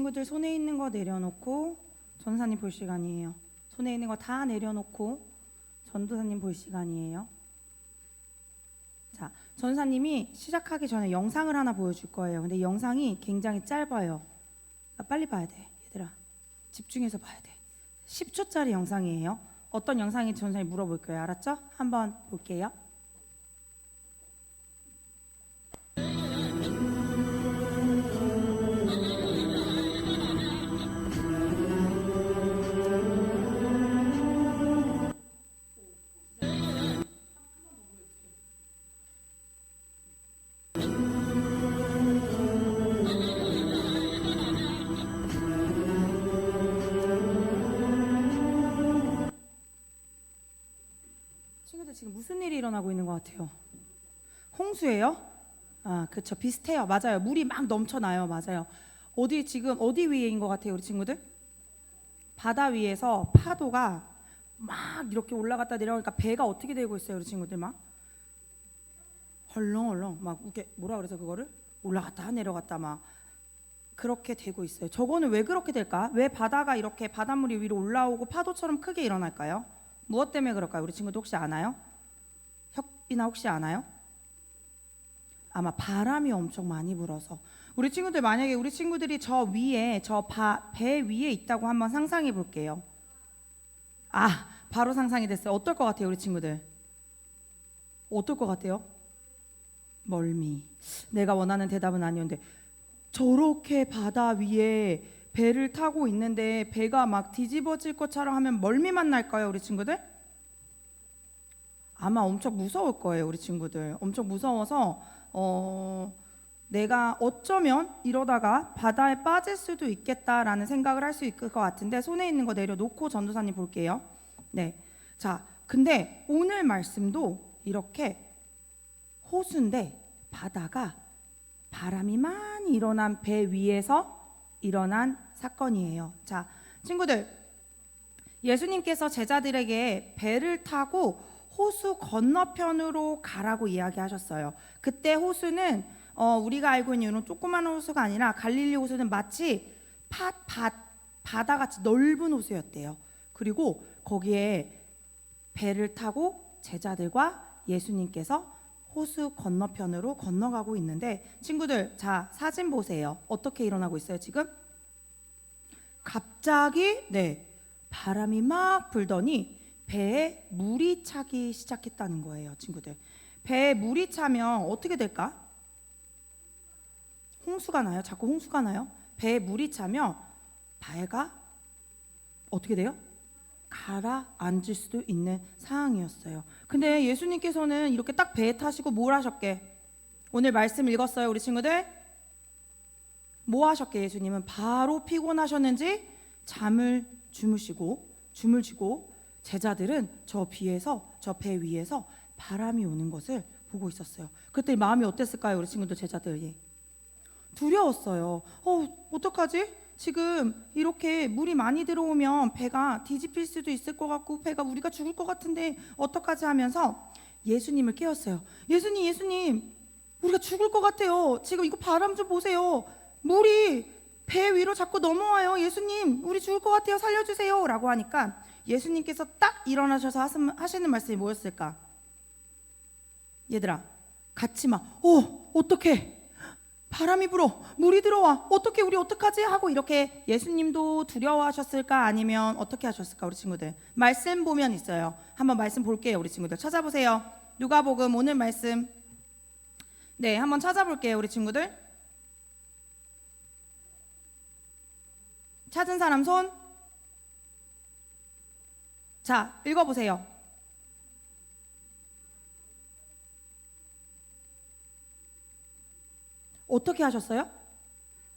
친구들 손에 있는 거 내려놓고 전도사님 볼 시간이에요. 손에 있는 거 다 내려놓고 전도사님 볼 시간이에요. 자, 전도사님이 시작하기 전에 영상을 하나 보여줄 거예요. 근데 영상이 굉장히 짧아요. 빨리 봐야 돼, 얘들아. 집중해서 봐야 돼. 10초짜리 영상이에요. 어떤 영상인지 전도사님 물어볼 거예요. 알았죠? 한번 볼게요. 친구들 지금 무슨 일이 일어나고 있는 것 같아요? 홍수예요? 아, 그쵸. 비슷해요. 맞아요. 물이 막 넘쳐나요. 맞아요. 어디 지금 어디 위에인 것 같아요, 우리 친구들? 바다 위에서 파도가 막 이렇게 올라갔다 내려오니까 배가 어떻게 되고 있어요, 우리 친구들? 막 헐렁헐렁 막 이렇게 뭐라 그래서 그거를 올라갔다 내려갔다 막 그렇게 되고 있어요. 저거는 왜 그렇게 될까? 왜 바다가 이렇게 바닷물이 위로 올라오고 파도처럼 크게 일어날까요? 무엇 때문에 그럴까요? 우리 친구들 혹시 아나요? 혁비나 혹시 아나요? 아마 바람이 엄청 많이 불어서. 우리 친구들 만약에 우리 친구들이 저 위에 배 위에 있다고 한번 상상해 볼게요. 아, 바로 상상이 됐어요. 어떨 것 같아요, 우리 친구들? 어떨 것 같아요? 멀미. 내가 원하는 대답은 아니었는데 저렇게 바다 위에 배를 타고 있는데 배가 막 뒤집어질 것처럼 하면 멀미만 날까요, 우리 친구들? 아마 엄청 무서울 거예요, 우리 친구들. 엄청 무서워서 내가 어쩌면 이러다가 바다에 빠질 수도 있겠다라는 생각을 할 수 있을 것 같은데 손에 있는 거 내려놓고 전도사님 볼게요. 네, 자, 근데 오늘 말씀도 이렇게 호수인데 바다가 바람이 많이 일어난 배 위에서 일어난 사건이에요. 자, 친구들, 예수님께서 제자들에게 배를 타고 호수 건너편으로 가라고 이야기하셨어요. 그때 호수는 우리가 알고 있는 이런 조그만 호수가 아니라 갈릴리 호수는 마치 바다같이 넓은 호수였대요. 그리고 거기에 배를 타고 제자들과 예수님께서 호수 건너편으로 건너가고 있는데 친구들, 자, 사진 보세요. 어떻게 일어나고 있어요, 지금? 갑자기 바람이 막 불더니 배에 물이 차기 시작했다는 거예요, 친구들. 배에 물이 차면 어떻게 될까? 홍수가 나요. 자꾸 홍수가 나요. 배에 물이 차면 배가 어떻게 돼요? 가라앉을 수도 있는 상황이었어요. 근데 예수님께서는 이렇게 딱 배에 타시고 뭘 하셨게? 오늘 말씀 읽었어요, 우리 친구들? 뭐 하셨게? 예수님은 바로 피곤하셨는지 잠을 주무시고 줌을 쥐고 제자들은 저 배 위에서 바람이 오는 것을 보고 있었어요. 그때 마음이 어땠을까요, 우리 친구들? 제자들이 두려웠어요. 어떡하지? 지금 이렇게 물이 많이 들어오면 배가 뒤집힐 수도 있을 것 같고 배가 우리가 죽을 것 같은데 어떡하지 하면서 예수님을 깨웠어요. 예수님, 우리가 죽을 것 같아요. 지금 이거 바람 좀 보세요. 물이 배 위로 자꾸 넘어와요. 예수님, 우리 죽을 것 같아요. 살려주세요. 라고 하니까 예수님께서 딱 일어나셔서 하시는 말씀이 뭐였을까? 얘들아, 같이 막 어떡해, 바람이 불어, 물이 들어와, 어떻게, 우리 어떡하지? 하고 이렇게 예수님도 두려워하셨을까? 아니면 어떻게 하셨을까? 우리 친구들 말씀 보면 있어요. 한번 말씀 볼게요. 우리 친구들 찾아보세요. 누가복음 오늘 말씀 한번 찾아볼게요. 우리 친구들 찾은 사람 손. 자, 읽어보세요. 어떻게 하셨어요?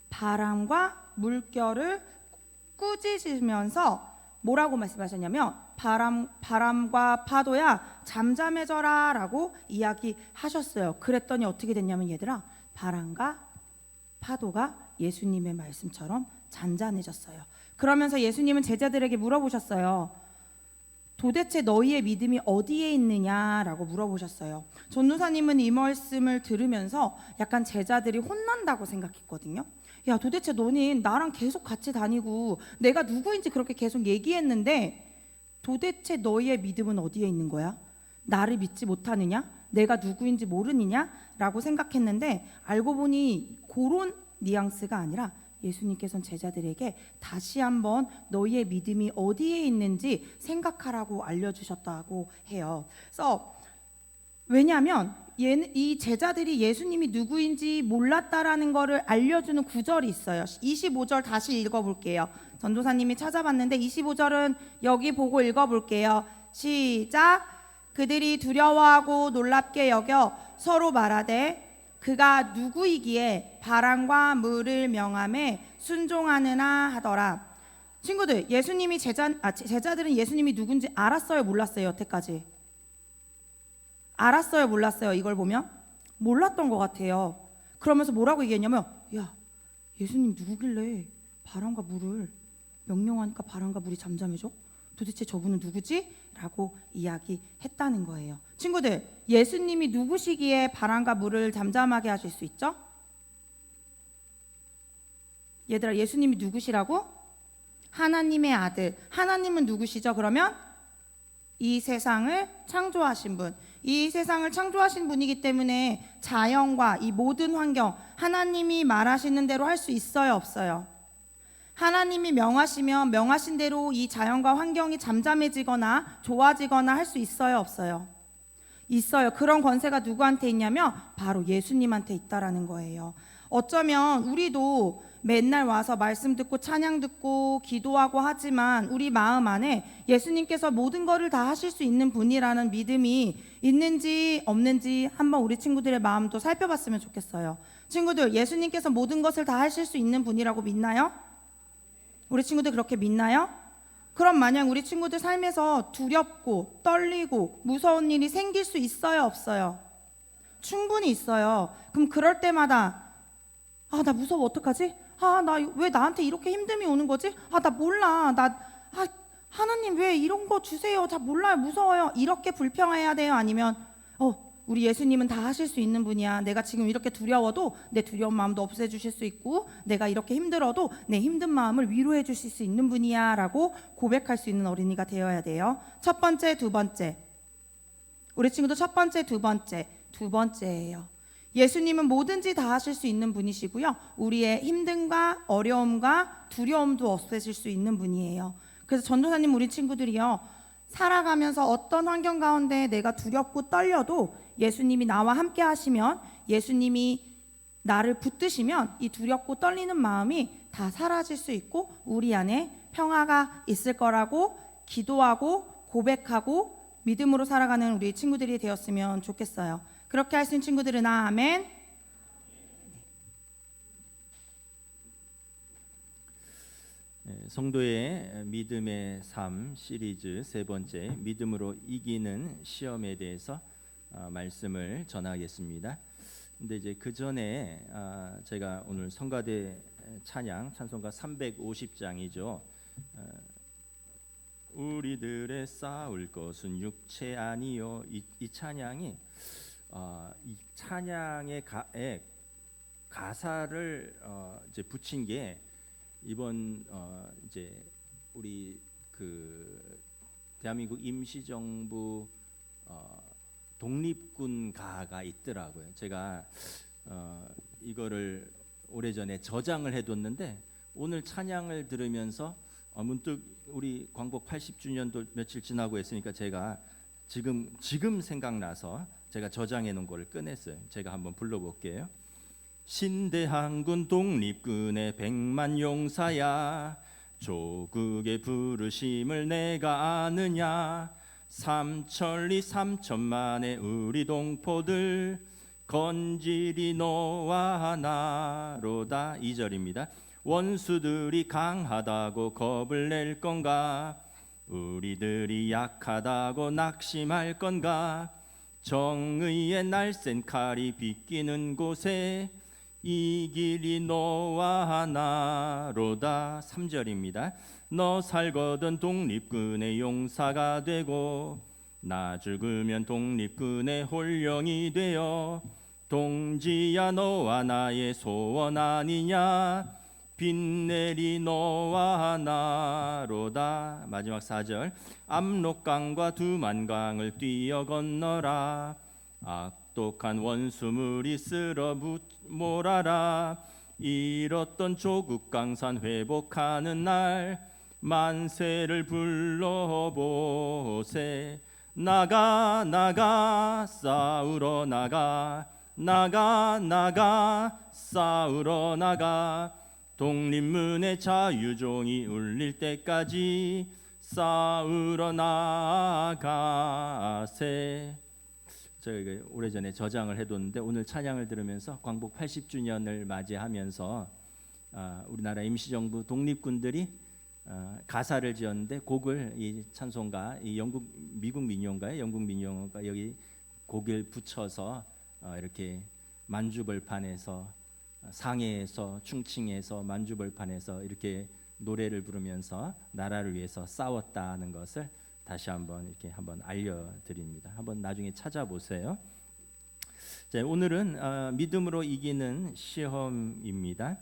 바람과 물결을 꾸짖으면서 뭐라고 말씀하셨냐면 바람과 파도야 잠잠해져라 라고 이야기하셨어요. 그랬더니 어떻게 됐냐면 얘들아, 바람과 파도가 예수님의 말씀처럼 잔잔해졌어요. 그러면서 예수님은 제자들에게 물어보셨어요. 도대체 너희의 믿음이 어디에 있느냐라고 물어보셨어요. 전도사님은 이 말씀을 들으면서 약간 제자들이 혼난다고 생각했거든요. 야, 도대체 너는 나랑 계속 같이 다니고 내가 누구인지 그렇게 계속 얘기했는데 도대체 너희의 믿음은 어디에 있는 거야? 나를 믿지 못하느냐? 내가 누구인지 모르느냐? 라고 생각했는데 알고 보니 그런 뉘앙스가 아니라 예수님께서는 제자들에게 다시 한번 너희의 믿음이 어디에 있는지 생각하라고 알려주셨다고 해요. 그래서 왜냐하면 이 제자들이 예수님이 누구인지 몰랐다라는 것을 알려주는 구절이 있어요. 25절 다시 읽어볼게요. 전도사님이 찾아봤는데 25절은 여기 보고 읽어볼게요. 시작. 그들이 두려워하고 놀랍게 여겨 서로 말하되 그가 누구이기에 바람과 물을 명함에 순종하느나 하더라. 친구들, 제자들은 예수님이 누군지 알았어요, 몰랐어요? 여태까지 알았어요, 몰랐어요? 이걸 보면 몰랐던 것 같아요. 그러면서 뭐라고 얘기했냐면, 야, 예수님 누구길래 바람과 물을 명령하니까 바람과 물이 잠잠해져? 도대체 저분은 누구지? 라고 이야기했다는 거예요. 친구들, 예수님이 누구시기에 바람과 물을 잠잠하게 하실 수 있죠? 얘들아, 예수님이 누구시라고? 하나님의 아들. 하나님은 누구시죠? 그러면 이 세상을 창조하신 분, 이 세상을 창조하신 분이기 때문에 자연과 이 모든 환경, 하나님이 말하시는 대로 할 수 있어요, 없어요? 하나님이 명하시면 명하신 대로 이 자연과 환경이 잠잠해지거나 좋아지거나 할 수 있어요, 없어요? 있어요. 그런 권세가 누구한테 있냐면 바로 예수님한테 있다라는 거예요. 어쩌면 우리도 맨날 와서 말씀 듣고 찬양 듣고 기도하고 하지만 우리 마음 안에 예수님께서 모든 것을 다 하실 수 있는 분이라는 믿음이 있는지 없는지 한번 우리 친구들의 마음도 살펴봤으면 좋겠어요. 친구들, 예수님께서 모든 것을 다 하실 수 있는 분이라고 믿나요? 우리 친구들 그렇게 믿나요? 그럼 만약 우리 친구들 삶에서 두렵고 떨리고 무서운 일이 생길 수 있어요, 없어요? 충분히 있어요. 그럼 그럴 때마다 나 무서워, 어떡하지? 나 왜 나한테 이렇게 힘듦이 오는 거지? 나 몰라. 하나님 왜 이런 거 주세요? 잘 몰라요. 무서워요. 이렇게 불평해야 돼요? 아니면 우리 예수님은 다 하실 수 있는 분이야. 내가 지금 이렇게 두려워도 내 두려운 마음도 없애주실 수 있고, 내가 이렇게 힘들어도 내 힘든 마음을 위로해 주실 수 있는 분이야 라고 고백할 수 있는 어린이가 되어야 돼요. 첫 번째, 두 번째. 우리 친구도 첫 번째, 두 번째예요. 예수님은 뭐든지 다 하실 수 있는 분이시고요, 우리의 힘듦과 어려움과 두려움도 없애실 수 있는 분이에요. 그래서 전도사님, 우리 친구들이요, 살아가면서 어떤 환경 가운데 내가 두렵고 떨려도 예수님이 나와 함께 하시면, 예수님이 나를 붙드시면 이 두렵고 떨리는 마음이 다 사라질 수 있고 우리 안에 평화가 있을 거라고 기도하고 고백하고 믿음으로 살아가는 우리 친구들이 되었으면 좋겠어요. 그렇게 할 수 있는 친구들은 아멘. 성도의 믿음의 삶 시리즈 세 번째, 믿음으로 이기는 시험에 대해서 말씀을 전하겠습니다. 근데 이제 그 전에 제가 오늘 성가대 찬송가 350장이죠. 우리들의 싸울 것은 육체 아니요. 이 찬양이 이 찬양의 가사를 이제 붙인 게 이번 이제 우리 그 대한민국 임시정부 독립군 가가 있더라고요. 제가 이거를 오래전에 저장을 해뒀는데 오늘 찬양을 들으면서 문득 우리 광복 80주년도 며칠 지나고 했으니까 제가 지금 생각나서 제가 저장해 놓은 거를 꺼냈어요. 제가 한번 불러볼게요. 신대한군 독립군의 백만 용사야, 조국의 부르심을 내가 아느냐. 삼천리 삼천만의 우리 동포들, 건질이 너와 나로다. 2절입니다. 원수들이 강하다고 겁을 낼 건가? 우리들이 약하다고 낙심할 건가? 정의의 날쌘 칼이 비끼는 곳에 이 길이 너와 나로다. 3절입니다. 너 살거든 독립군의 용사가 되고, 나 죽으면 독립군의 홀령이 되어 동지야 너와 나의 소원 아니냐 빛내리 너와 나로다. 마지막 4절 압록강과 두만강을 뛰어 건너라 악독한 원수물이 쓸어 몰아라 잃었던 조국 강산 회복하는 날 만세를 불러보세 나가 나가 싸우러 나가 나가 싸우러 나가 독립문의 자유종이 울릴 때까지 싸우러 나가세. 저희가 오래전에 저장을 해뒀는데 오늘 찬양을 들으면서 광복 80주년을 맞이하면서 우리나라 임시정부 독립군들이 가사를 지었는데 곡을 이 찬송가 이 미국 민요가 여기 곡을 붙여서 이렇게 만주벌판에서 상해에서 충칭에서 만주벌판에서 이렇게 노래를 부르면서 나라를 위해서 싸웠다는 것을 다시 한번 이렇게 한번 알려드립니다. 한번 나중에 찾아보세요. 자, 오늘은 믿음으로 이기는 시험입니다.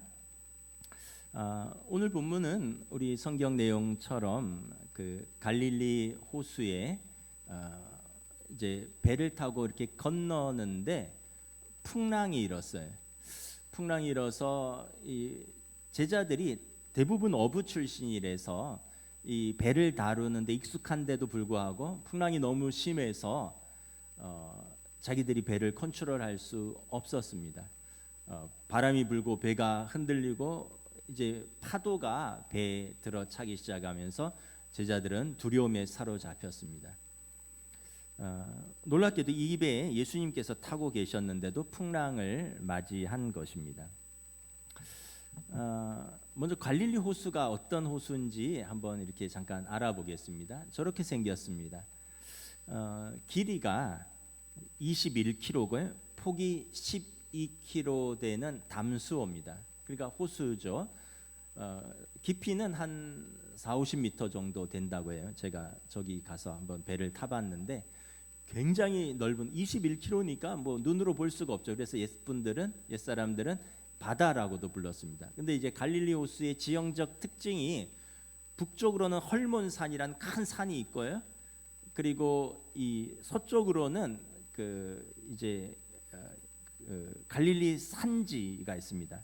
오늘 본문은 우리 성경 내용처럼 그 갈릴리 호수에 이제 배를 타고 이렇게 건너는데 풍랑이 일었어요. 풍랑이 일어서 이 제자들이 대부분 어부 출신이라서 이 배를 다루는데 익숙한데도 불구하고 풍랑이 너무 심해서 자기들이 배를 컨트롤할 수 없었습니다. 바람이 불고 배가 흔들리고 이제 파도가 배에 들어차기 시작하면서 제자들은 두려움에 사로잡혔습니다. 놀랍게도 이 배에 예수님께서 타고 계셨는데도 풍랑을 맞이한 것입니다. 먼저 갈릴리 호수가 어떤 호수인지 한번 이렇게 잠깐 알아보겠습니다. 저렇게 생겼습니다. 길이가 21km고요. 폭이 12km 되는 담수호입니다. 그러니까 호수죠. 깊이는 한 40-50m 정도 된다고 해요. 제가 저기 가서 한번 배를 타봤는데 굉장히 넓은 21km니까 뭐 눈으로 볼 수가 없죠. 그래서 옛사람들은 바다라고도 불렀습니다. 근데 이제 갈릴리 호수의 지형적 특징이 북쪽으로는 헐몬산이라는 큰 산이 있고요. 그리고 이 서쪽으로는 갈릴리 산지가 있습니다.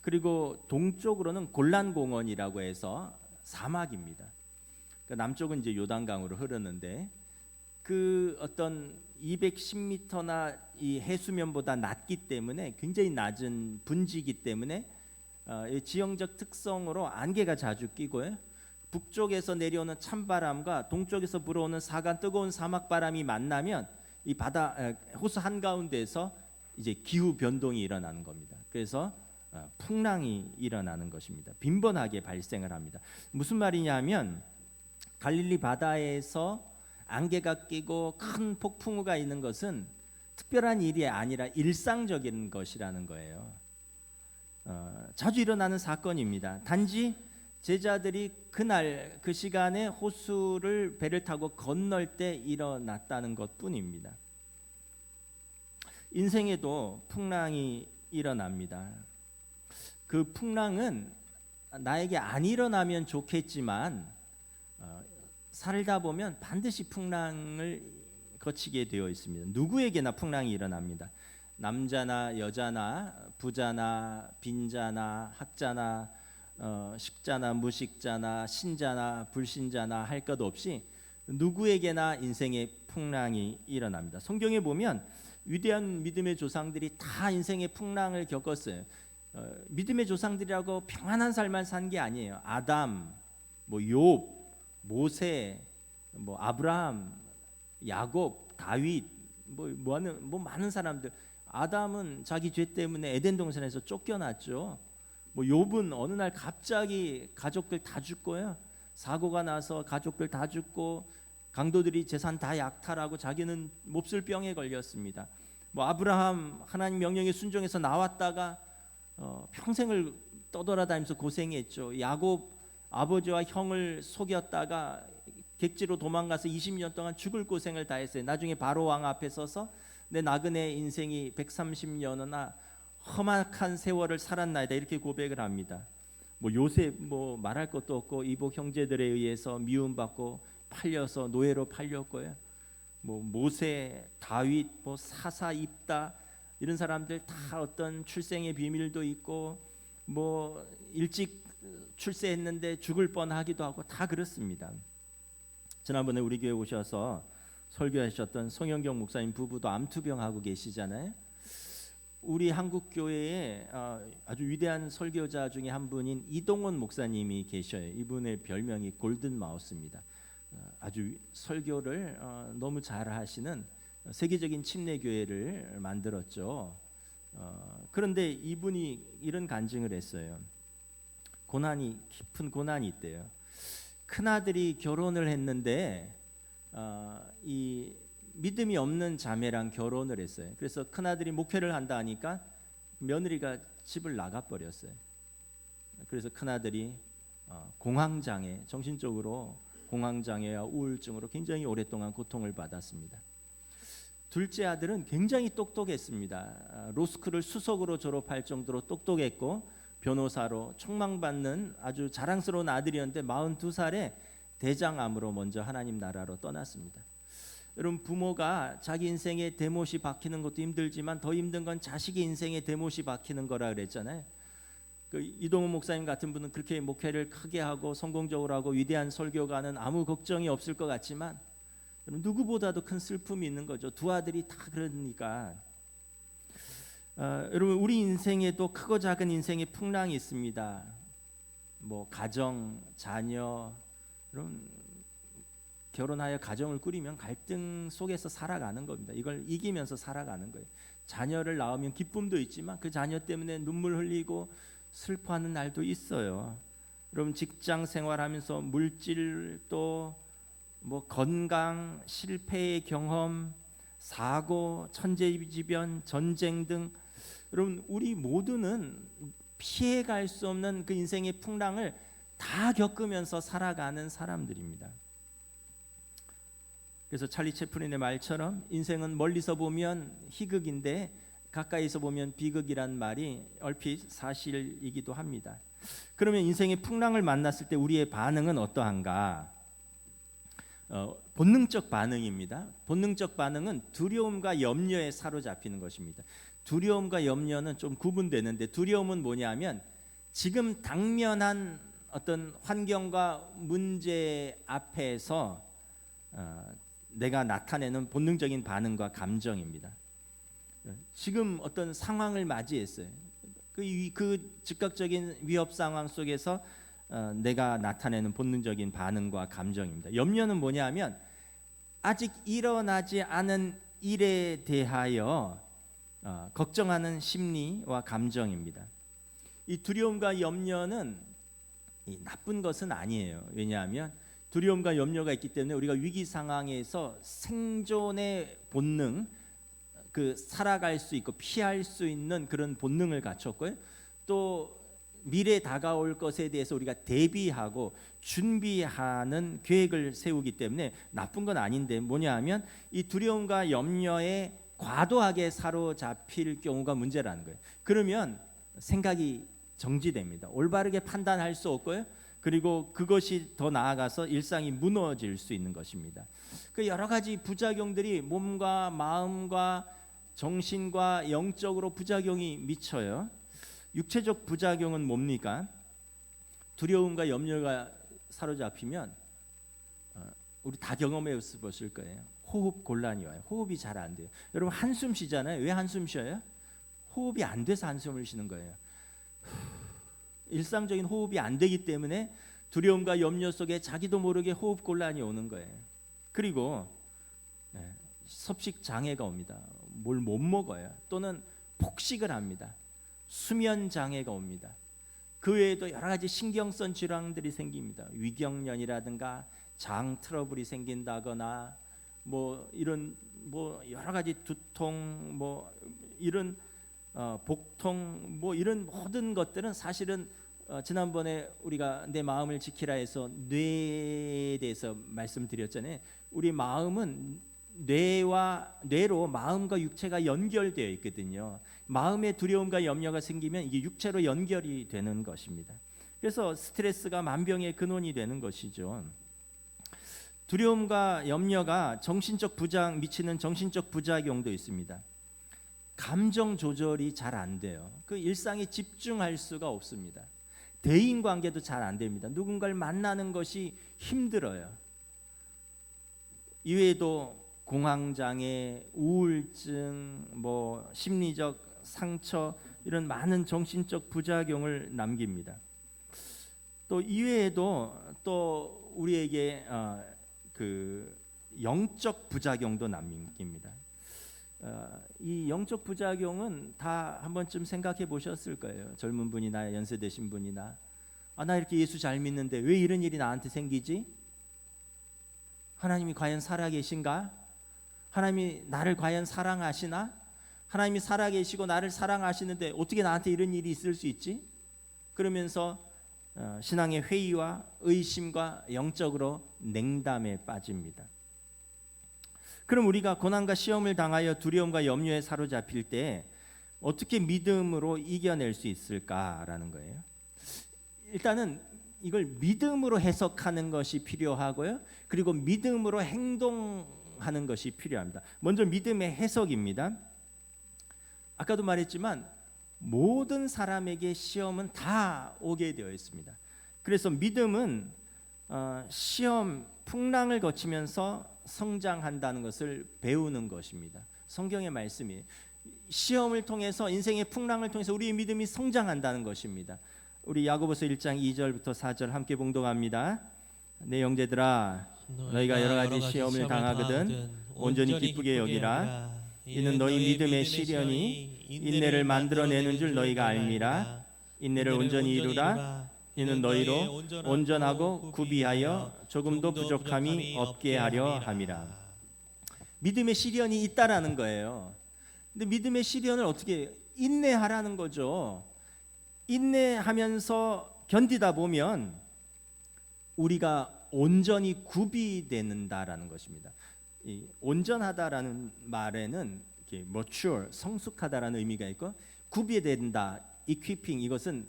그리고 동쪽으로는 골란 공원이라고 해서 사막입니다. 그러니까 남쪽은 이제 요단강으로 흐르는데 그 어떤 210m나 이 해수면보다 낮기 때문에 굉장히 낮은 분지이기 때문에 지형적 특성으로 안개가 자주 끼고요. 북쪽에서 내려오는 찬바람과 동쪽에서 불어오는 뜨거운 사막 바람이 만나면 이 호수 한가운데에서 이제 기후 변동이 일어나는 겁니다. 그래서 풍랑이 일어나는 것입니다. 빈번하게 발생을 합니다. 무슨 말이냐면 갈릴리 바다에서 안개가 끼고 큰 폭풍우가 있는 것은 특별한 일이 아니라 일상적인 것이라는 거예요. 자주 일어나는 사건입니다. 단지 제자들이 그날 그 시간에 호수를 배를 타고 건널 때 일어났다는 것뿐입니다. 인생에도 풍랑이 일어납니다. 그 풍랑은 나에게 안 일어나면 좋겠지만 살다 보면 반드시 풍랑을 거치게 되어 있습니다. 누구에게나 풍랑이 일어납니다. 남자나 여자나 부자나 빈자나 학자나 식자나 무식자나 신자나 불신자나 할 것 없이 누구에게나 인생에 풍랑이 일어납니다. 성경에 보면 위대한 믿음의 조상들이 다 인생의 풍랑을 겪었어요. 믿음의 조상들이라고 평안한 삶만 산 게 아니에요. 아담, 욥, 모세, 아브라함, 야곱, 다윗, 많은 사람들. 아담은 자기 죄 때문에 에덴 동산에서 쫓겨났죠. 욥은 어느 날 갑자기 가족들 다 죽고요. 사고가 나서 가족들 다 죽고 강도들이 재산 다 약탈하고 자기는 몹쓸 병에 걸렸습니다. 아브라함 하나님 명령에 순종해서 나왔다가 평생을 떠돌아다니면서 고생했죠. 야곱 아버지와 형을 속였다가 객지로 도망가서 20년 동안 죽을 고생을 다 했어요. 나중에 바로 왕 앞에 서서 내 나그네 인생이 130년이나 험악한 세월을 살았나이다 이렇게 고백을 합니다. 뭐 요셉 뭐 말할 것도 없고 이복 형제들에 의해서 미움받고 팔려서 노예로 팔렸고요. 뭐 모세, 다윗, 뭐 사사, 입다 이런 사람들 다 어떤 출생의 비밀도 있고 뭐 일찍 출세했는데 죽을 뻔하기도 하고 다 그렇습니다. 지난번에 우리 교회 오셔서 설교하셨던 송영경 목사님 부부도 암투병하고 계시잖아요. 우리 한국 교회에 아주 위대한 설교자 중에 한 분인 이동원 목사님이 계셔요. 이분의 별명이 골든 마우스입니다. 아주 설교를 너무 잘 하시는 세계적인 침례 교회를 만들었죠. 그런데 이분이 이런 간증을 했어요. 깊은 고난이 있대요. 큰 아들이 결혼을 했는데 이 믿음이 없는 자매랑 결혼을 했어요. 그래서 큰 아들이 목회를 한다 하니까 며느리가 집을 나가 버렸어요. 그래서 큰 아들이 공황장애, 정신적으로 공황장애와 우울증으로 굉장히 오랫동안 고통을 받았습니다. 둘째 아들은 굉장히 똑똑했습니다. 로스쿨을 수석으로 졸업할 정도로 똑똑했고 변호사로 촉망받는 아주 자랑스러운 아들이었는데 42살에 대장암으로 먼저 하나님 나라로 떠났습니다. 여러분 부모가 자기 인생에 대못이 박히는 것도 힘들지만 더 힘든 건 자식의 인생에 대못이 박히는 거라 그랬잖아요. 그 이동훈 목사님 같은 분은 그렇게 목회를 크게 하고 성공적으로 하고 위대한 설교가는 아무 걱정이 없을 것 같지만 누구보다도 큰 슬픔이 있는 거죠. 두 아들이 다 그러니까. 여러분 우리 인생에도 크고 작은 인생의 풍랑이 있습니다. 뭐 가정, 자녀, 여러분 결혼하여 가정을 꾸리면 갈등 속에서 살아가는 겁니다. 이걸 이기면서 살아가는 거예요. 자녀를 낳으면 기쁨도 있지만 그 자녀 때문에 눈물 흘리고 슬퍼하는 날도 있어요. 여러분 직장 생활하면서 물질 또 뭐 건강, 실패의 경험, 사고, 천재지변, 전쟁 등 여러분 우리 모두는 피해갈 수 없는 그 인생의 풍랑을 다 겪으면서 살아가는 사람들입니다. 그래서 찰리 채플린의 말처럼 인생은 멀리서 보면 희극인데 가까이서 보면 비극이란 말이 얼핏 사실이기도 합니다. 그러면 인생의 풍랑을 만났을 때 우리의 반응은 어떠한가? 본능적 반응입니다. 본능적 반응은 두려움과 염려에 사로잡히는 것입니다. 두려움과 염려는 좀 구분되는데 두려움은 뭐냐면 지금 당면한 어떤 환경과 문제 앞에서 내가 나타내는 본능적인 반응과 감정입니다. 지금 어떤 상황을 맞이했어요. 그 즉각적인 위협 상황 속에서 내가 나타내는 본능적인 반응과 감정입니다. 염려는 뭐냐면 아직 일어나지 않은 일에 대하여 걱정하는 심리와 감정입니다. 이 두려움과 염려는 나쁜 것은 아니에요. 왜냐하면 두려움과 염려가 있기 때문에 우리가 위기 상황에서 생존의 본능, 그 살아갈 수 있고 피할 수 있는 그런 본능을 갖췄고요. 또 미래에 다가올 것에 대해서 우리가 대비하고 준비하는 계획을 세우기 때문에 나쁜 건 아닌데 뭐냐 하면 이 두려움과 염려에 과도하게 사로잡힐 경우가 문제라는 거예요. 그러면 생각이 정지됩니다. 올바르게 판단할 수 없고요. 그리고 그것이 더 나아가서 일상이 무너질 수 있는 것입니다. 그 여러 가지 부작용들이 몸과 마음과 정신과 영적으로 부작용이 미쳐요. 육체적 부작용은 뭡니까? 두려움과 염려가 사로잡히면 우리 다 경험해 보실 거예요. 호흡 곤란이 와요. 호흡이 잘 안 돼요. 여러분 한숨 쉬잖아요. 왜 한숨 쉬어요? 호흡이 안 돼서 한숨을 쉬는 거예요. 일상적인 호흡이 안 되기 때문에 두려움과 염려 속에 자기도 모르게 호흡 곤란이 오는 거예요. 그리고 섭식 장애가 옵니다. 뭘 못 먹어요. 또는 폭식을 합니다. 수면 장애가 옵니다. 그 외에도 여러 가지 신경성 질환들이 생깁니다. 위경련이라든가 장 트러블이 생긴다거나 뭐 이런 뭐 여러 가지 두통 뭐 이런 복통 뭐 이런 모든 것들은 사실은 지난번에 우리가 내 마음을 지키라 해서 뇌에 대해서 말씀드렸잖아요. 우리 마음은 뇌로 마음과 육체가 연결되어 있거든요. 마음의 두려움과 염려가 생기면 이게 육체로 연결이 되는 것입니다. 그래서 스트레스가 만병의 근원이 되는 것이죠. 두려움과 염려가 미치는 정신적 부작용도 있습니다. 감정 조절이 잘 안 돼요. 그 일상에 집중할 수가 없습니다. 대인 관계도 잘 안 됩니다. 누군가를 만나는 것이 힘들어요. 이외에도 공황장애, 우울증, 심리적 상처 이런 많은 정신적 부작용을 남깁니다. 또 이외에도 또 우리에게 그 영적 부작용도 남깁니다. 이 영적 부작용은 다 한 번쯤 생각해 보셨을 거예요. 젊은 분이나 연세 되신 분이나 나 이렇게 예수 잘 믿는데 왜 이런 일이 나한테 생기지? 하나님이 과연 살아계신가? 하나님이 나를 과연 사랑하시나? 하나님이 살아계시고 나를 사랑하시는데 어떻게 나한테 이런 일이 있을 수 있지? 그러면서 신앙의 회의와 의심과 영적으로 냉담에 빠집니다. 그럼 우리가 고난과 시험을 당하여 두려움과 염려에 사로잡힐 때 어떻게 믿음으로 이겨낼 수 있을까라는 거예요. 일단은 이걸 믿음으로 해석하는 것이 필요하고요. 그리고 믿음으로 행동하는 것이 필요합니다. 먼저 믿음의 해석입니다. 아까도 말했지만 모든 사람에게 시험은 다 오게 되어 있습니다. 그래서 믿음은 시험, 풍랑을 거치면서 성장한다는 것을 배우는 것입니다. 성경의 말씀이 시험을 통해서 인생의 풍랑을 통해서 우리의 믿음이 성장한다는 것입니다. 우리 야고보서 1장 2절부터 4절 함께 봉독합니다. 내 형제들아 너희가 여러 가지 시험을 당하거든 온전히 기쁘게 여기라. 이는 너희 믿음의 시련이 인내를 만들어내는 줄 너희가 알미라. 인내를 온전히 이루라. 이는 너희로 온전하고 구비하여 조금도 부족함이 없게 하려 함이라. 믿음의 시련이 있다라는 거예요. 근데 믿음의 시련을 어떻게 인내하라는 거죠. 인내하면서 견디다 보면 우리가 온전히 구비되는다라는 것입니다. 이 온전하다라는 말에는 mature, 성숙하다라는 의미가 있고 구비된다, equipping 이것은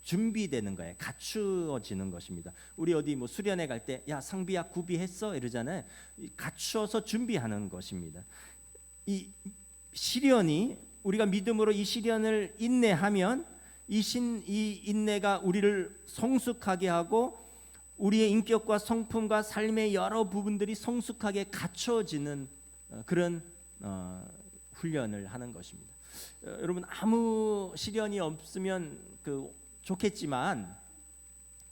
준비되는 거예요. 갖추어지는 것입니다. 우리 어디 수련회 갈 때 야 상비야 구비했어 이러잖아요. 갖추어서 준비하는 것입니다. 이 시련이 우리가 믿음으로 이 시련을 인내하면 이 인내가 우리를 성숙하게 하고 우리의 인격과 성품과 삶의 여러 부분들이 성숙하게 갖춰지는 그런 훈련을 하는 것입니다. 여러분 아무 시련이 없으면 좋겠지만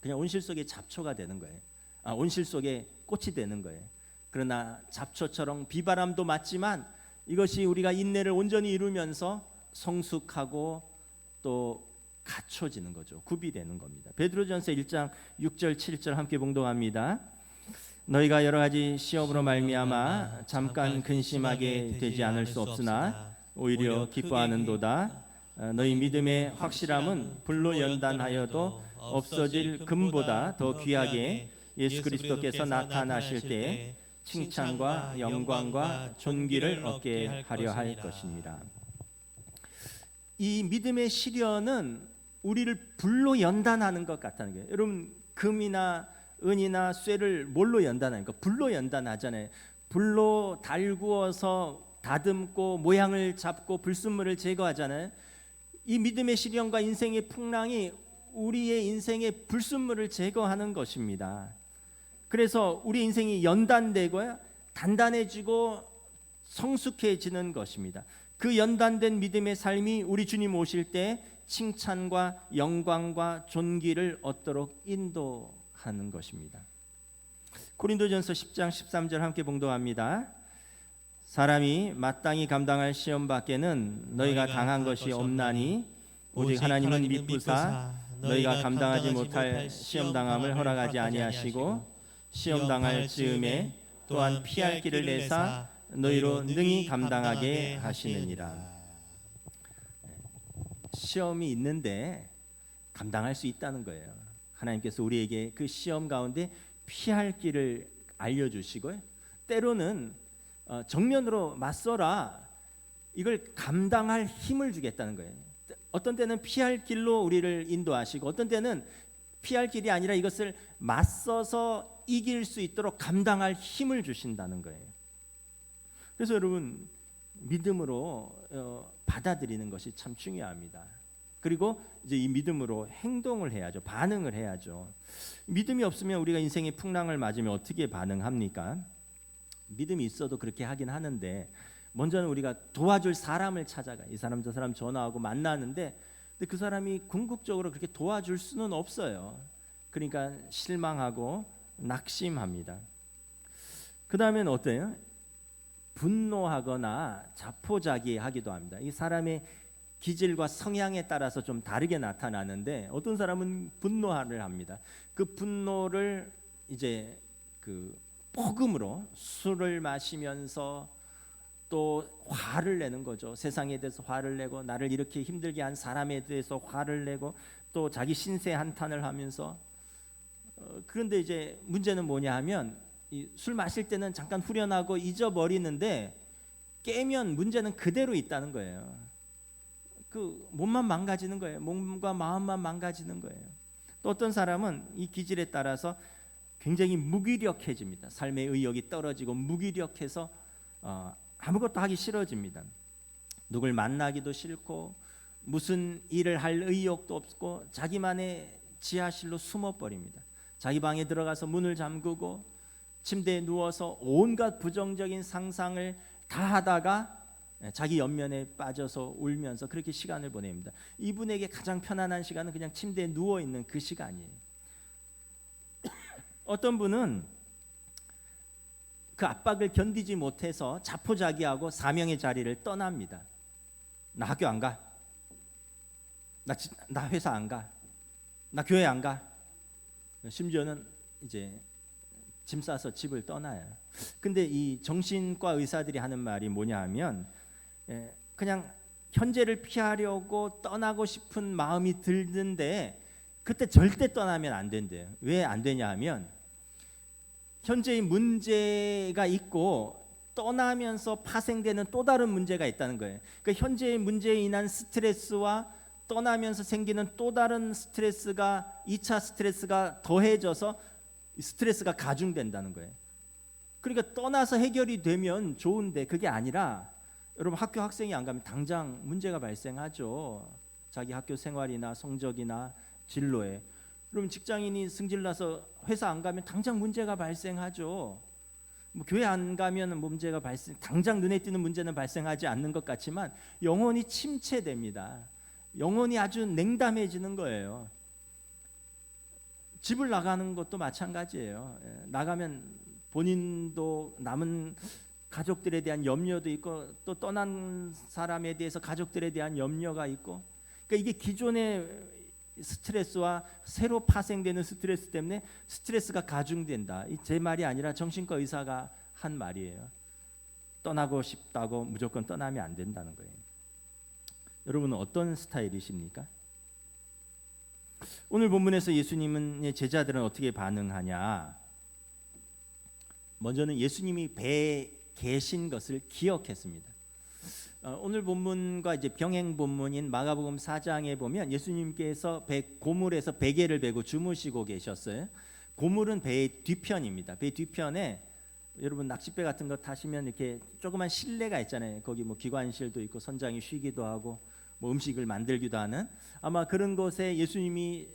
그냥 온실 속의 잡초가 되는 거예요. 온실 속의 꽃이 되는 거예요. 그러나 잡초처럼 비바람도 맞지만 이것이 우리가 인내를 온전히 이루면서 성숙하고 또 갖춰지는 거죠. 구비되는 겁니다. 베드로전서 1장 6절 7절 함께 봉독합니다. 너희가 여러 가지 시험으로 말미암아 잠깐 근심하게 되지 않을 수 없으나 오히려 기뻐하는도다. 너희 믿음의 확실함은 불로 연단하여도 없어질 금보다 더 귀하게 예수 그리스도께서 나타나실 때 칭찬과 영광과 존귀를 얻게 하려 할 것입니다. 이 믿음의 시련은 우리를 불로 연단하는 것 같다는 거예요. 여러분 금이나 은이나 쇠를 뭘로 연단하니까 불로 연단하잖아요. 불로 달구어서 다듬고 모양을 잡고 불순물을 제거하잖아요. 이 믿음의 시련과 인생의 풍랑이 우리의 인생의 불순물을 제거하는 것입니다. 그래서 우리 인생이 연단되고 단단해지고 성숙해지는 것입니다. 그 연단된 믿음의 삶이 우리 주님 오실 때 칭찬과 영광과 존귀를 얻도록 인도하는 것입니다. 고린도전서 10장 13절 함께 봉독합니다. 사람이 마땅히 감당할 시험 밖에는 너희가 당한 것이 없나니 오직 하나님은 미쁘사 너희가 감당하지 못할 시험 당함을 허락하지 아니하시고 시험 당할 즈음에 또한 피할 길을 내사 너희로 능히 감당하게 하시느니라. 시험이 있는데 감당할 수 있다는 거예요. 하나님께서 우리에게 그 시험 가운데 피할 길을 알려주시고요. 때로는 정면으로 맞서라. 이걸 감당할 힘을 주겠다는 거예요. 어떤 때는 피할 길로 우리를 인도하시고 어떤 때는 피할 길이 아니라 이것을 맞서서 이길 수 있도록 감당할 힘을 주신다는 거예요. 그래서 여러분 믿음으로 받아들이는 것이 참 중요합니다. 그리고 이제 이 믿음으로 행동을 해야죠. 반응을 해야죠. 믿음이 없으면 우리가 인생의 풍랑을 맞으면 어떻게 반응합니까? 믿음이 있어도 그렇게 하긴 하는데 먼저는 우리가 도와줄 사람을 찾아가. 이 사람 저 사람 전화하고 만나는데 근데 그 사람이 궁극적으로 그렇게 도와줄 수는 없어요. 그러니까 실망하고 낙심합니다. 그 다음에는 어때요? 분노하거나 자포자기하기도 합니다. 이 사람의 기질과 성향에 따라서 좀 다르게 나타나는데 어떤 사람은 분노를 합니다. 그 분노를 이제 그 폭음으로 술을 마시면서 또 화를 내는 거죠. 세상에 대해서 화를 내고 나를 이렇게 힘들게 한 사람에 대해서 화를 내고 또 자기 신세 한탄을 하면서 그런데 이제 문제는 뭐냐 하면 이 술 마실 때는 잠깐 후련하고 잊어버리는데 깨면 문제는 그대로 있다는 거예요. 그 몸만 망가지는 거예요. 몸과 마음만 망가지는 거예요. 또 어떤 사람은 이 기질에 따라서 굉장히 무기력해집니다. 삶의 의욕이 떨어지고 무기력해서 아무것도 하기 싫어집니다. 누굴 만나기도 싫고 무슨 일을 할 의욕도 없고 자기만의 지하실로 숨어버립니다. 자기 방에 들어가서 문을 잠그고 침대에 누워서 온갖 부정적인 상상을 다 하다가 자기 연면에 빠져서 울면서 그렇게 시간을 보냅니다. 이분에게 가장 편안한 시간은 그냥 침대에 누워있는 그 시간이에요. 어떤 분은 그 압박을 견디지 못해서 자포자기하고 사명의 자리를 떠납니다. 나 학교 안 가. 나 회사 안 가. 나 교회 안 가. 심지어는 이제 짐 싸서 집을 떠나요. 근데 이 정신과 의사들이 하는 말이 뭐냐 하면 그냥 현재를 피하려고 떠나고 싶은 마음이 들는데 그때 절대 떠나면 안 된대요. 왜 안 되냐 하면 현재의 문제가 있고 떠나면서 파생되는 또 다른 문제가 있다는 거예요. 그러니까 현재의 문제에 인한 스트레스와 떠나면서 생기는 또 다른 스트레스가 2차 스트레스가 더해져서 스트레스가 가중된다는 거예요. 그러니까 떠나서 해결이 되면 좋은데 그게 아니라 여러분 학교 학생이 안 가면 당장 문제가 발생하죠. 자기 학교 생활이나 성적이나 진로에. 그럼 직장인이 승질나서 회사 안 가면 당장 문제가 발생하죠. 뭐 교회 안 가면 문제가 당장 눈에 띄는 문제는 발생하지 않는 것 같지만 영혼이 침체됩니다. 영혼이 아주 냉담해지는 거예요. 집을 나가는 것도 마찬가지예요. 나가면 본인도 남은 가족들에 대한 염려도 있고 또 떠난 사람에 대해서 가족들에 대한 염려가 있고 그러니까 이게 기존의 스트레스와 새로 파생되는 스트레스 때문에 스트레스가 가중된다. 제 말이 아니라 정신과 의사가 한 말이에요. 떠나고 싶다고 무조건 떠나면 안 된다는 거예요. 여러분은 어떤 스타일이십니까? 오늘 본문에서 예수님의 제자들은 어떻게 반응하냐? 먼저는 예수님이 배에 계신 것을 기억했습니다. 오늘 본문과 이제 병행 본문인 마가복음 4장에 보면 예수님께서 고물에서 베개를 베고 주무시고 계셨어요. 고물은 배의 뒤편입니다. 배 뒤편에 여러분 낚싯배 같은 거 타시면 이렇게 조그만 실내가 있잖아요. 거기 뭐 기관실도 있고 선장이 쉬기도 하고 뭐 음식을 만들기도 하는 아마 그런 곳에 예수님이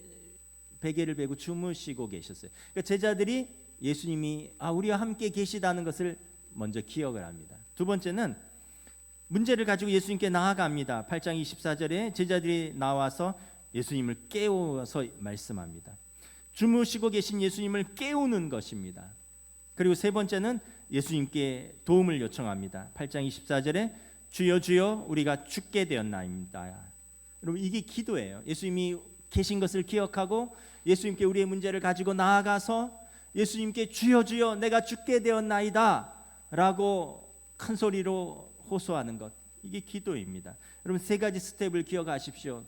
베개를 베고 주무시고 계셨어요. 그러니까 제자들이 예수님이 우리와 함께 계시다는 것을 먼저 기억을 합니다. 두 번째는 문제를 가지고 예수님께 나아갑니다. 8장 24절에 제자들이 나와서 예수님을 깨워서 말씀합니다. 주무시고 계신 예수님을 깨우는 것입니다. 그리고 세 번째는 예수님께 도움을 요청합니다. 8장 24절에 주여 주여 우리가 죽게 되었나이다. 여러분 이게 기도예요. 예수님이 계신 것을 기억하고 예수님께 우리의 문제를 가지고 나아가서 예수님께 주여 주여 내가 죽게 되었나이다 라고 큰 소리로 호소하는 것, 이게 기도입니다. 여러분 세 가지 스텝을 기억하십시오.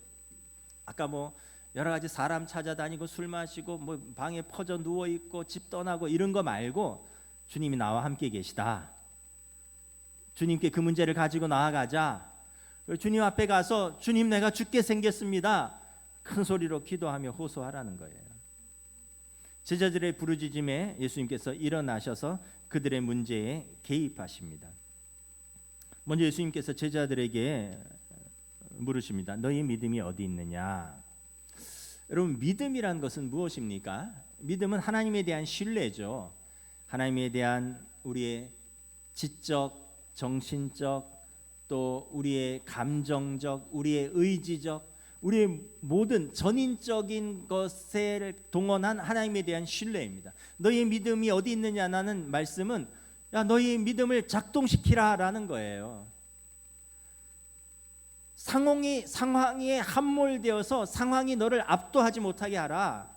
아까 뭐 여러 가지 사람 찾아다니고 술 마시고 뭐 방에 퍼져 누워 있고 집 떠나고 이런 거 말고 주님이 나와 함께 계시다. 주님께 그 문제를 가지고 나아가자. 주님 앞에 가서 주님 내가 죽게 생겼습니다. 큰 소리로 기도하며 호소하라는 거예요. 제자들의 부르짖음에 예수님께서 일어나셔서 그들의 문제에 개입하십니다. 먼저 예수님께서 제자들에게 물으십니다. 너희 믿음이 어디 있느냐? 여러분, 믿음이란 것은 무엇입니까? 믿음은 하나님에 대한 신뢰죠. 하나님에 대한 우리의 지적, 정신적, 또 우리의 감정적, 우리의 의지적, 우리의 모든 전인적인 것을 동원한 하나님에 대한 신뢰입니다. 너희의 믿음이 어디 있느냐는 말씀은 야, 너희의 믿음을 작동시키라라는 거예요. 상황에 함몰되어서 상황이 너를 압도하지 못하게 하라.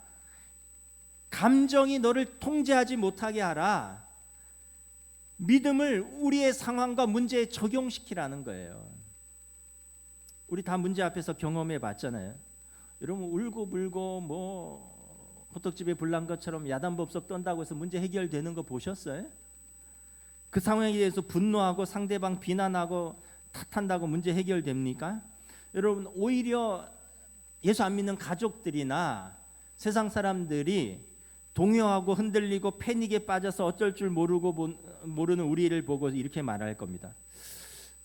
감정이 너를 통제하지 못하게 하라. 믿음을 우리의 상황과 문제에 적용시키라는 거예요. 우리 다 문제 앞에서 경험해 봤잖아요. 여러분, 울고 불고 뭐 호떡집에 불난 것처럼 야단법석 떤다고 해서 문제 해결되는 거 보셨어요? 그 상황에 대해서 분노하고 상대방 비난하고 탓한다고 문제 해결됩니까? 여러분, 오히려 예수 안 믿는 가족들이나 세상 사람들이 동요하고 흔들리고 패닉에 빠져서 어쩔 줄 모르는 우리를 보고 이렇게 말할 겁니다.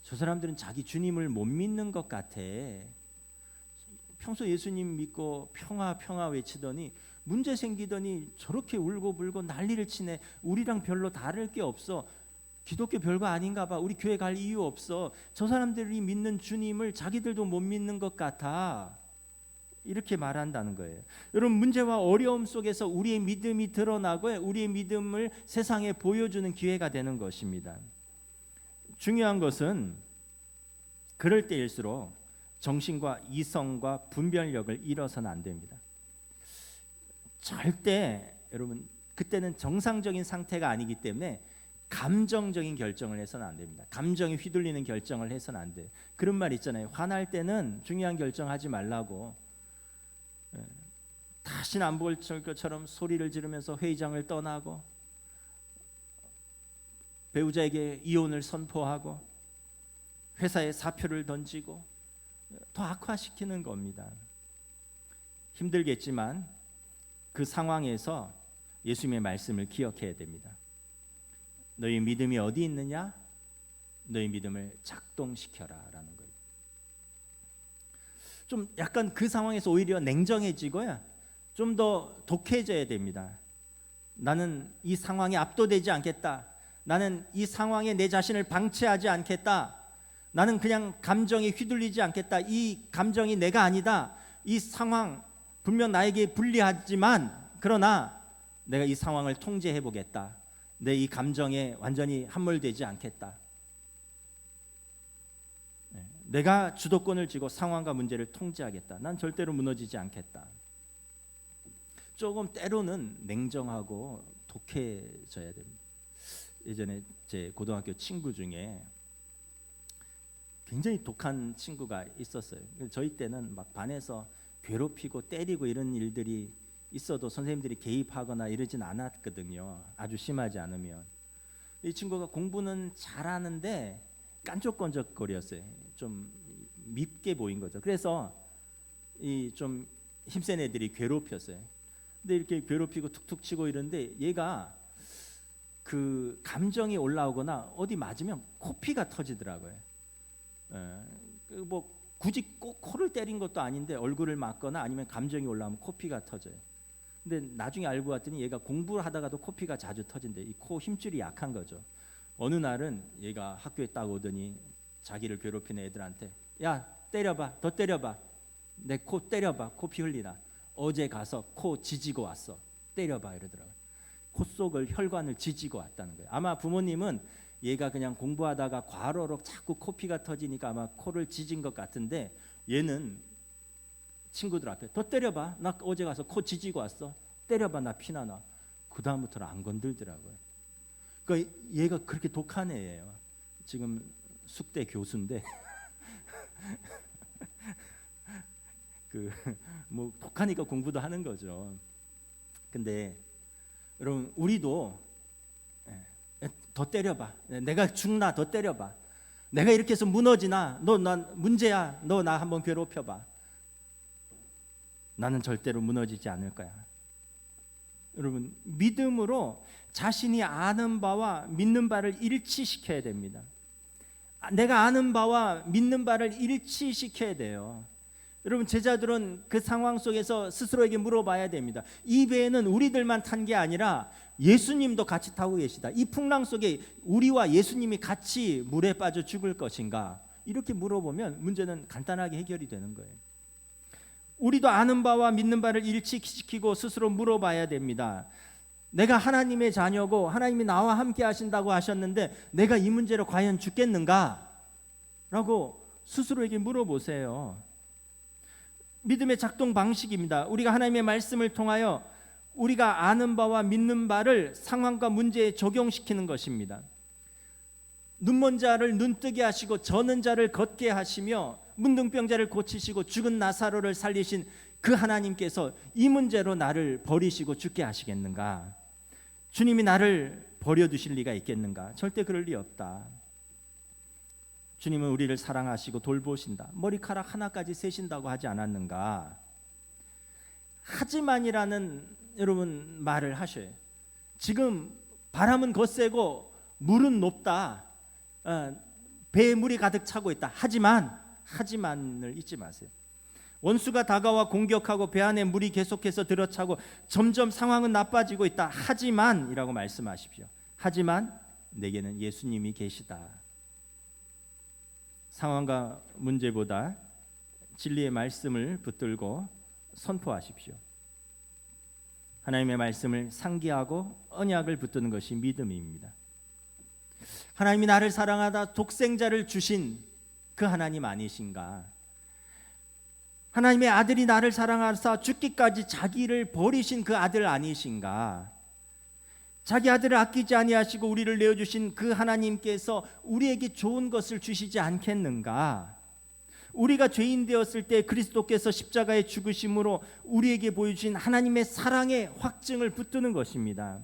저 사람들은 자기 주님을 못 믿는 것 같아. 평소 예수님 믿고 평화 평화 외치더니 문제 생기더니 저렇게 울고 불고 난리를 치네. 우리랑 별로 다를 게 없어. 기독교 별거 아닌가 봐. 우리 교회 갈 이유 없어. 저 사람들이 믿는 주님을 자기들도 못 믿는 것 같아. 이렇게 말한다는 거예요. 여러분, 문제와 어려움 속에서 우리의 믿음이 드러나고 우리의 믿음을 세상에 보여주는 기회가 되는 것입니다. 중요한 것은 그럴 때일수록 정신과 이성과 분별력을 잃어서는 안 됩니다. 절대 여러분, 그때는 정상적인 상태가 아니기 때문에 감정적인 결정을 해서는 안 됩니다. 감정이 휘둘리는 결정을 해서는 안 돼요. 그런 말 있잖아요. 화날 때는 중요한 결정하지 말라고. 다시는 안 볼 것처럼 소리를 지르면서 회의장을 떠나고 배우자에게 이혼을 선포하고 회사에 사표를 던지고 더 악화시키는 겁니다. 힘들겠지만 그 상황에서 예수님의 말씀을 기억해야 됩니다. 너희 믿음이 어디 있느냐? 너희 믿음을 작동시켜라라는 거예요. 좀 약간 그 상황에서 오히려 냉정해지고요, 좀 더 독해져야 됩니다. 나는 이 상황에 압도되지 않겠다. 나는 이 상황에 내 자신을 방치하지 않겠다. 나는 그냥 감정에 휘둘리지 않겠다. 이 감정이 내가 아니다. 이 상황 분명 나에게 불리하지만 그러나 내가 이 상황을 통제해 보겠다. 내 이 감정에 완전히 함몰되지 않겠다. 내가 주도권을 쥐고 상황과 문제를 통제하겠다. 난 절대로 무너지지 않겠다. 조금 때로는 냉정하고 독해져야 됩니다. 예전에 제 고등학교 친구 중에 굉장히 독한 친구가 있었어요. 저희 때는 막 반에서 괴롭히고 때리고 이런 일들이 있어도 선생님들이 개입하거나 이러진 않았거든요. 아주 심하지 않으면. 이 친구가 공부는 잘하는데 깐족건적거렸어요. 좀 밉게 보인 거죠. 그래서 이 좀 힘센 애들이 괴롭혔어요. 근데 이렇게 괴롭히고 툭툭 치고 이러는데 얘가 그 감정이 올라오거나 어디 맞으면 코피가 터지더라고요. 뭐 굳이 꼭 코를 때린 것도 아닌데 얼굴을 맞거나 아니면 감정이 올라오면 코피가 터져요. 근데 나중에 알고 봤더니 얘가 공부를 하다가도 코피가 자주 터진대. 이 코 힘줄이 약한 거죠. 어느 날은 얘가 학교에 딱 오더니 자기를 괴롭히는 애들한테 야 때려봐, 더 때려봐, 내 코 때려봐, 코피 흘리나. 어제 가서 코 지지고 왔어, 때려봐 이러더라고요. 코 속을 혈관을 지지고 왔다는 거예요. 아마 부모님은 얘가 그냥 공부하다가 과로로 자꾸 코피가 터지니까 아마 코를 지진 것 같은데 얘는 친구들 앞에 더 때려봐, 나 어제 가서 코 지지고 왔어, 때려봐, 나 피나 나. 그 다음부터는 안 건들더라고요. 그러니까 얘가 그렇게 독한 애예요. 지금 숙대 교수인데 그 뭐 독하니까 공부도 하는 거죠. 근데 여러분, 우리도 더 때려봐, 내가 죽나 더 때려봐, 내가 이렇게 해서 무너지나? 너 난 문제야. 너 나 한번 괴롭혀봐. 나는 절대로 무너지지 않을 거야. 여러분, 믿음으로 자신이 아는 바와 믿는 바를 일치시켜야 됩니다. 내가 아는 바와 믿는 바를 일치시켜야 돼요. 여러분, 제자들은 그 상황 속에서 스스로에게 물어봐야 됩니다. 이 배에는 우리들만 탄 게 아니라 예수님도 같이 타고 계시다. 이 풍랑 속에 우리와 예수님이 같이 물에 빠져 죽을 것인가? 이렇게 물어보면 문제는 간단하게 해결이 되는 거예요. 우리도 아는 바와 믿는 바를 일치시키고 스스로 물어봐야 됩니다. 내가 하나님의 자녀고 하나님이 나와 함께 하신다고 하셨는데 내가 이 문제로 과연 죽겠는가? 라고 스스로에게 물어보세요. 믿음의 작동 방식입니다. 우리가 하나님의 말씀을 통하여 우리가 아는 바와 믿는 바를 상황과 문제에 적용시키는 것입니다. 눈먼 자를 눈뜨게 하시고 저는 자를 걷게 하시며 문둥병자를 고치시고 죽은 나사로를 살리신 그 하나님께서 이 문제로 나를 버리시고 죽게 하시겠는가? 주님이 나를 버려두실 리가 있겠는가? 절대 그럴 리 없다. 주님은 우리를 사랑하시고 돌보신다. 머리카락 하나까지 세신다고 하지 않았는가? 하지만이라는 여러분 말을 하셔요. 지금 바람은 거세고 물은 높다. 배에 물이 가득 차고 있다. 하지만을 잊지 마세요. 원수가 다가와 공격하고 배 안에 물이 계속해서 들어차고 점점 상황은 나빠지고 있다. 하지만이라고 말씀하십시오. 하지만 내게는 예수님이 계시다. 상황과 문제보다 진리의 말씀을 붙들고 선포하십시오. 하나님의 말씀을 상기하고 언약을 붙드는 것이 믿음입니다. 하나님이 나를 사랑하다 독생자를 주신 그 하나님 아니신가? 하나님의 아들이 나를 사랑하사 죽기까지 자기를 버리신 그 아들 아니신가? 자기 아들을 아끼지 아니하시고 우리를 내어주신 그 하나님께서 우리에게 좋은 것을 주시지 않겠는가? 우리가 죄인 되었을 때 그리스도께서 십자가에 죽으심으로 우리에게 보여주신 하나님의 사랑의 확증을 붙드는 것입니다.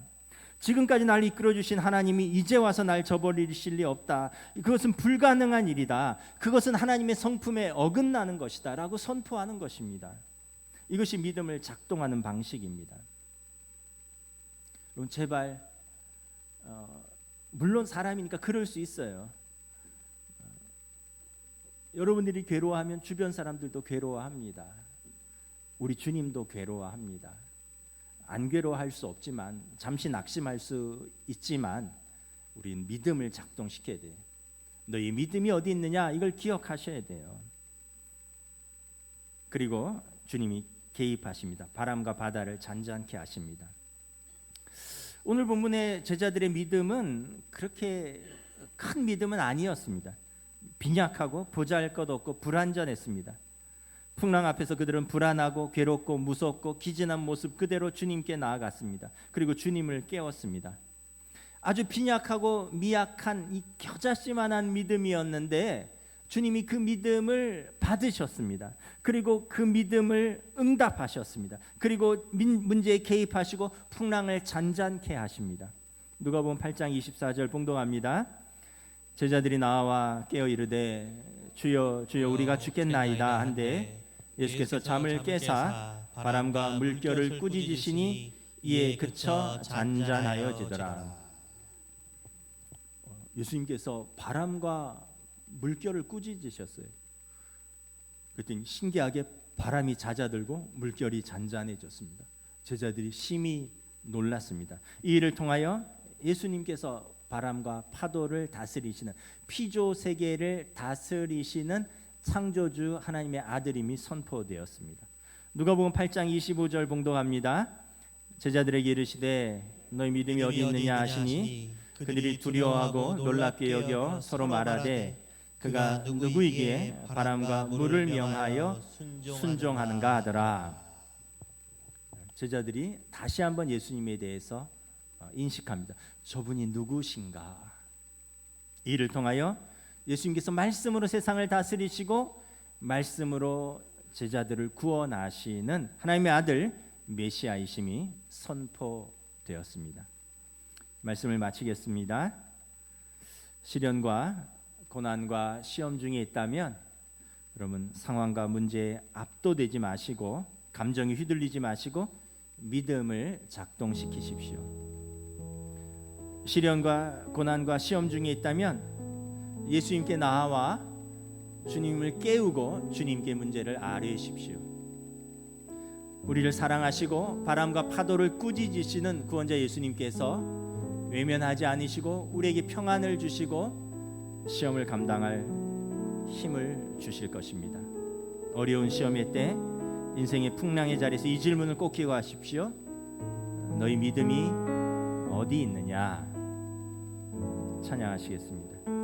지금까지 날 이끌어주신 하나님이 이제 와서 날 저버리실 리 없다. 그것은 불가능한 일이다. 그것은 하나님의 성품에 어긋나는 것이다 라고 선포하는 것입니다. 이것이 믿음을 작동하는 방식입니다. 여러분, 제발 물론 사람이니까 그럴 수 있어요. 여러분들이 괴로워하면 주변 사람들도 괴로워합니다. 우리 주님도 괴로워합니다. 안 괴로워할 수 없지만 잠시 낙심할 수 있지만 우리는 믿음을 작동시켜야 돼요. 너희 믿음이 어디 있느냐 이걸 기억하셔야 돼요. 그리고 주님이 개입하십니다. 바람과 바다를 잔잔케 하십니다. 오늘 본문의 제자들의 믿음은 그렇게 큰 믿음은 아니었습니다. 빈약하고 보잘것없고 불완전했습니다. 풍랑 앞에서 그들은 불안하고 괴롭고 무섭고 기진한 모습 그대로 주님께 나아갔습니다. 그리고 주님을 깨웠습니다. 아주 빈약하고 미약한 이 겨자씨만한 믿음이었는데 주님이 그 믿음을 받으셨습니다. 그리고 그 믿음을 응답하셨습니다. 그리고 문제에 개입하시고 풍랑을 잔잔케 하십니다. 누가복음 8장 24절 봉독합니다. 제자들이 나와 깨어 이르되 주여 주여 우리가 죽겠나이다 한데 예수께서 잠을 깨사 바람과 물결을 꾸짖으시니 이에 그쳐 잔잔하여지더라. 예수님께서 바람과 물결을 꾸짖으셨어요. 그랬더니 신기하게 바람이 잦아들고 물결이 잔잔해졌습니다. 제자들이 심히 놀랐습니다. 이 일을 통하여 예수님께서 바람과 파도를 다스리시는 피조 세계를 다스리시는 창조주 하나님의 아들임이 선포되었습니다. 누가복음 8장 25절 봉독합니다. 제자들에게 이르시되 너희 믿음이 어디 있느냐 하시니 그들이 두려워하고 놀랍게 여겨 서로 말하되 그가 누구이기에 바람과 물을 명하여 순종하는가 하더라. 제자들이 다시 한번 예수님에 대해서 인식합니다. 저분이 누구신가? 이를 통하여 예수님께서 말씀으로 세상을 다스리시고 말씀으로 제자들을 구원하시는 하나님의 아들 메시아이심이 선포되었습니다. 말씀을 마치겠습니다. 시련과 고난과 시험 중에 있다면 여러분 상황과 문제에 압도되지 마시고 감정이 휘둘리지 마시고 믿음을 작동시키십시오. 시련과 고난과 시험 중에 있다면 예수님께 나아와 주님을 깨우고 주님께 문제를 아뢰십시오. 우리를 사랑하시고 바람과 파도를 꾸짖으시는 구원자 예수님께서 외면하지 않으시고 우리에게 평안을 주시고 시험을 감당할 힘을 주실 것입니다. 어려운 시험의 때 인생의 풍랑의 자리에서 이 질문을 꼭 기억하십시오. 너희 믿음이 어디 있느냐? 찬양하시겠습니다.